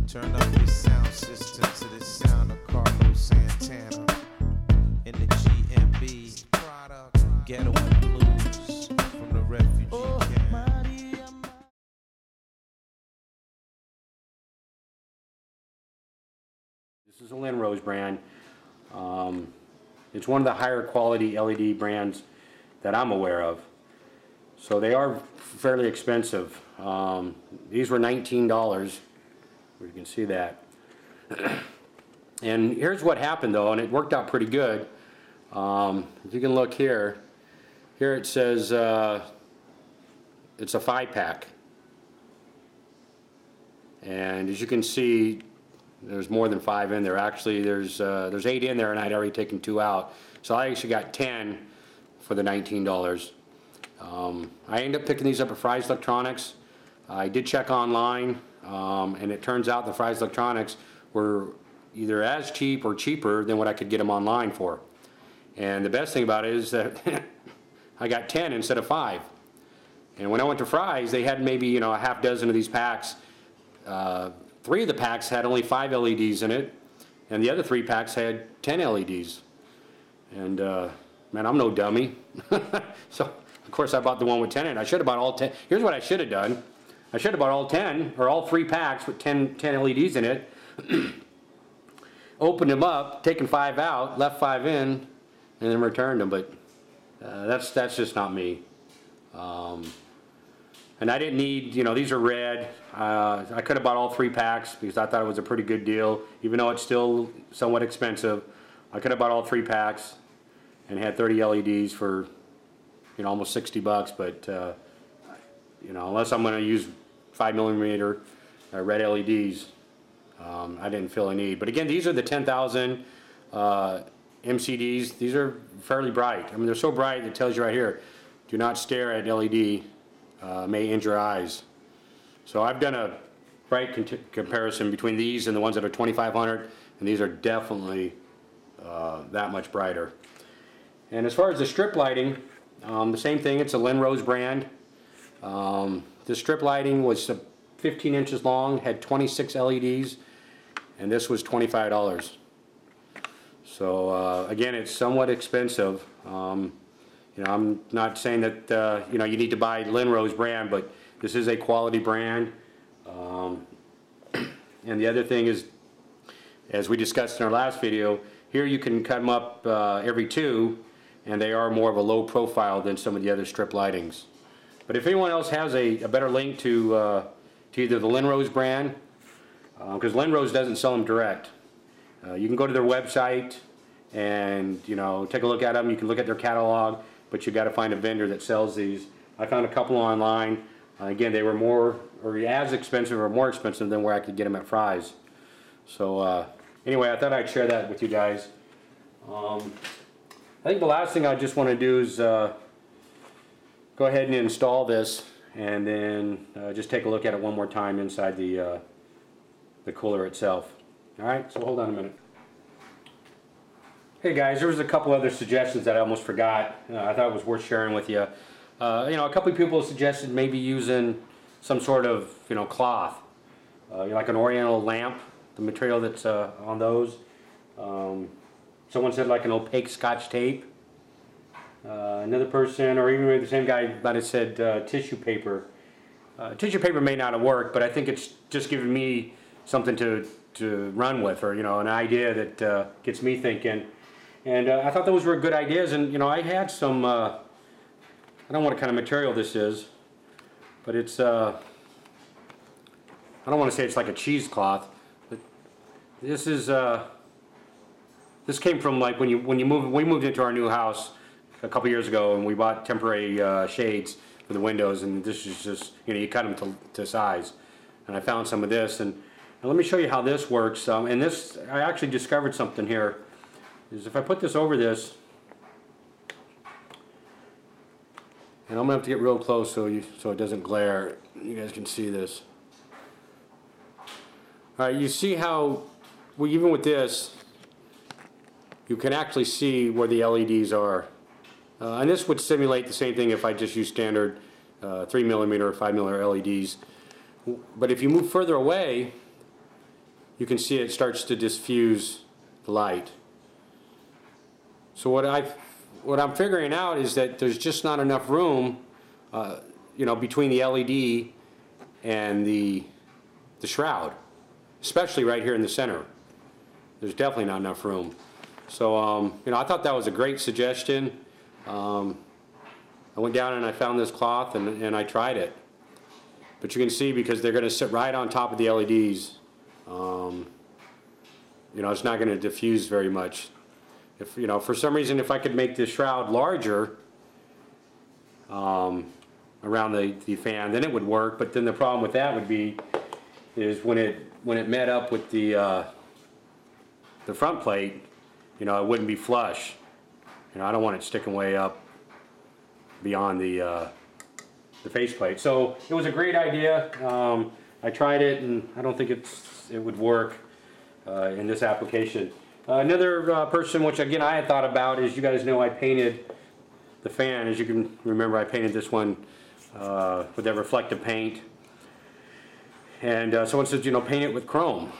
Turn up your sound system to the sound of Carlos Santana in the GMB Ghetto and Blues from the refugee camp. This is a Linrose brand. It's one of the higher quality LED brands that I'm aware of. So they are fairly expensive. These were $19. You can see that. And here's what happened though, and it worked out pretty good. If you can look here, it says it's a 5-pack. And as you can see, there's more than 5 in there. Actually, there's 8 in there, and I'd already taken 2 out. So I actually got 10 for the $19. I ended up picking these up at Fry's Electronics. I did check online, and it turns out the Fry's Electronics were either as cheap or cheaper than what I could get them online for. And the best thing about it is that I got 10 instead of 5. And when I went to Fry's, they had maybe a half dozen of these packs. 3 of the packs had only 5 LEDs in it, and the other 3 packs had 10 LEDs. And man, I'm no dummy. So of course I bought the one with 10 in it. I should have bought all 10. Here's what I should have done. I should have bought all 10 or all 3 packs with 10 LEDs in it. Opened them up, taken 5 out, left 5 in, and then returned them. But that's just not me. And I didn't need, these are red. I could have bought all 3 packs because I thought it was a pretty good deal, even though it's still somewhat expensive. I could have bought all 3 packs and had 30 LEDs for, almost $60. But unless I'm going to use 5mm red LEDs, I didn't feel a need. But again, these are the 10,000 MCDs. These are fairly bright. I mean, they're so bright it tells you right here, do not stare at LED. May injure eyes. So I've done a bright comparison between these and the ones that are 2500, and these are definitely that much brighter. And as far as the strip lighting, the same thing. It's a Linrose brand. The strip lighting was 15 inches long, had 26 LEDs, and this was $25. So again, it's somewhat expensive. I'm not saying that you need to buy Linrose brand, but this is a quality brand. And the other thing is, as we discussed in our last video, here you can cut them up every 2, and they are more of a low profile than some of the other strip lightings. But if anyone else has a better link to either the Linrose brand, because Linrose doesn't sell them direct, you can go to their website and take a look at them. You can look at their catalog. But you got to find a vendor that sells these. I found a couple online. Again, they were more or as expensive or more expensive than where I could get them at Fry's. So anyway, I thought I'd share that with you guys. I think the last thing I just want to do is go ahead and install this, and then just take a look at it one more time inside the cooler itself. All right, so hold on a minute. Hey guys, there was a couple other suggestions that I almost forgot. I thought it was worth sharing with you. A couple of people suggested maybe using some sort of cloth, like an oriental lamp, the material that's on those. Someone said like an opaque Scotch tape. Another person, or even maybe the same guy, might have said tissue paper. Tissue paper may not have worked, but I think it's just giving me something to run with, or an idea that gets me thinking. And I thought those were good ideas, and I had some, I don't know what kind of material this is, but it's, I don't want to say it's like a cheesecloth, but this is, this came from like when we moved into our new house a couple years ago, and we bought temporary shades for the windows, and this is just, you cut them to size. And I found some of this, and let me show you how this works. And this, I actually discovered something here. Is if I put this over this, and I'm gonna have to get real close so it doesn't glare. You guys can see this. All right, you see how even with this, you can actually see where the LEDs are, and this would simulate the same thing if I just use standard 3mm or 5mm LEDs. But if you move further away, you can see it starts to diffuse the light. So what I'm figuring out is that there's just not enough room, you know, between the LED and the shroud, especially right here in the center. There's definitely not enough room. So you know, I thought that was a great suggestion. I went down and I found this cloth and I tried it. But you can see, because they're going to sit right on top of the LEDs, you know, it's not going to diffuse very much. If, you know, for some reason, if I could make this shroud larger around the fan, then it would work. But then the problem with that would be is when it met up with the front plate, you know, it wouldn't be flush. You know, I don't want it sticking way up beyond the faceplate. So it was a great idea. I tried it, and I don't think it would work in this application. Another person, which again I had thought about, is, you guys know I painted the fan. As you can remember, I painted this one with that reflective paint. And someone says, you know, paint it with chrome.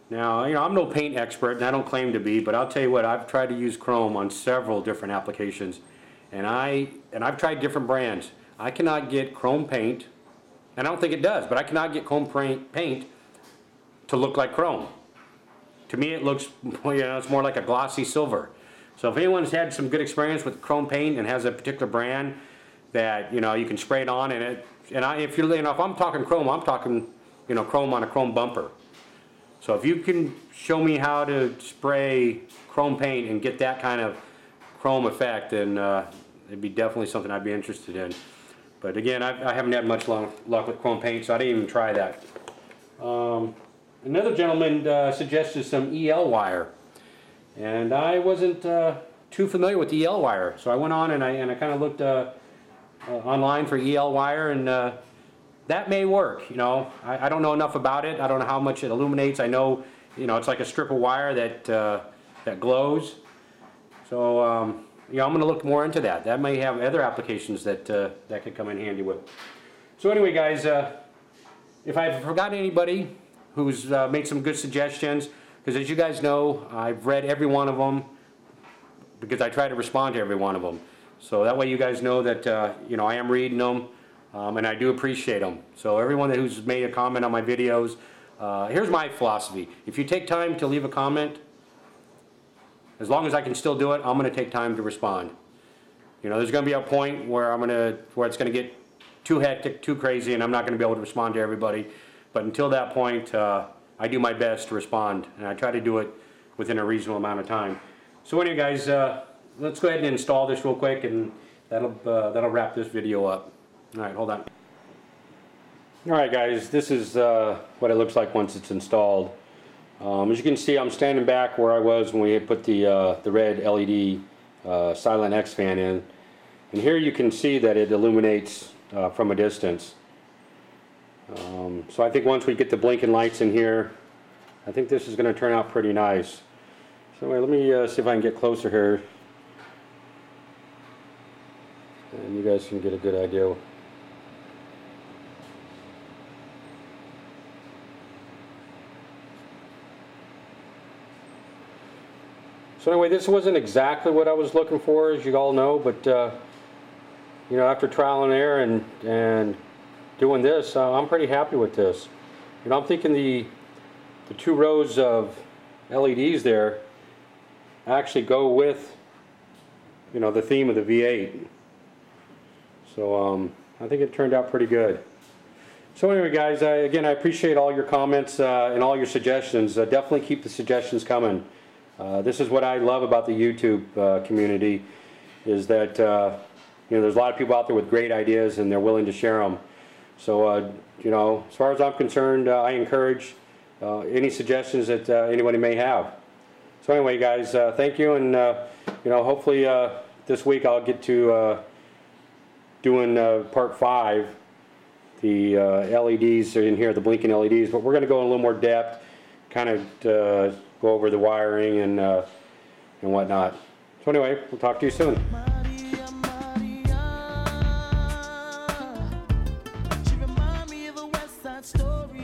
Now, you know, I'm no paint expert, and I don't claim to be, but I'll tell you what, I've tried to use chrome on several different applications, and I've tried different brands. I cannot get chrome paint, and I don't think it does, but I cannot get chrome paint to look like chrome. To me, it looks, you know, it's more like a glossy silver. So if anyone's had some good experience with chrome paint and has a particular brand that, you know, you can spray it on, and if you're, you know, if I'm talking chrome, I'm talking, you know, chrome on a chrome bumper. So if you can show me how to spray chrome paint and get that kind of chrome effect, then it'd be definitely something I'd be interested in. But again, I haven't had much luck with chrome paint, so I didn't even try that. Another gentleman suggested some EL wire, and I wasn't too familiar with EL wire, so I went on and I kind of looked online for EL wire, and that may work. You know, I don't know enough about it. I don't know how much it illuminates. I know, you know, it's like a strip of wire that glows. So you know, I'm going to look more into that. That may have other applications that could come in handy with. So anyway, guys, if I've forgotten anybody who's made some good suggestions, because as you guys know, I've read every one of them, because I try to respond to every one of them. So that way you guys know that you know, I am reading them, and I do appreciate them. So everyone who's made a comment on my videos, here's my philosophy. If you take time to leave a comment, as long as I can still do it, I'm going to take time to respond. You know, there's going to be a point where it's going to get too hectic, too crazy, and I'm not going to be able to respond to everybody. But until that point, I do my best to respond, and I try to do it within a reasonable amount of time. So anyway, guys, let's go ahead and install this real quick, and that'll wrap this video up. All right, hold on. All right, guys, this is what it looks like once it's installed. As you can see, I'm standing back where I was when we had put the red LED Silent X fan in, and here you can see that it illuminates from a distance. So I think once we get the blinking lights in here, I think this is going to turn out pretty nice. So anyway, let me see if I can get closer here, and you guys can get a good idea. So anyway, this wasn't exactly what I was looking for, as you all know, but you know, after trial and error and doing this, I'm pretty happy with this. You know, I'm thinking the 2 rows of LEDs there actually go with, you know, the theme of the V8. So I think it turned out pretty good. So anyway, guys, again, I appreciate all your comments and all your suggestions. Definitely keep the suggestions coming. This is what I love about the YouTube community, is that you know, there's a lot of people out there with great ideas, and they're willing to share them. So you know, as far as I'm concerned, I encourage any suggestions that anybody may have. So anyway, guys, thank you, and you know, hopefully this week I'll get to doing part 5, the LEDs are in here, the blinking LEDs, but we're going to go in a little more depth, kind of go over the wiring and whatnot. So anyway, we'll talk to you soon. She remind me of a West Side Story.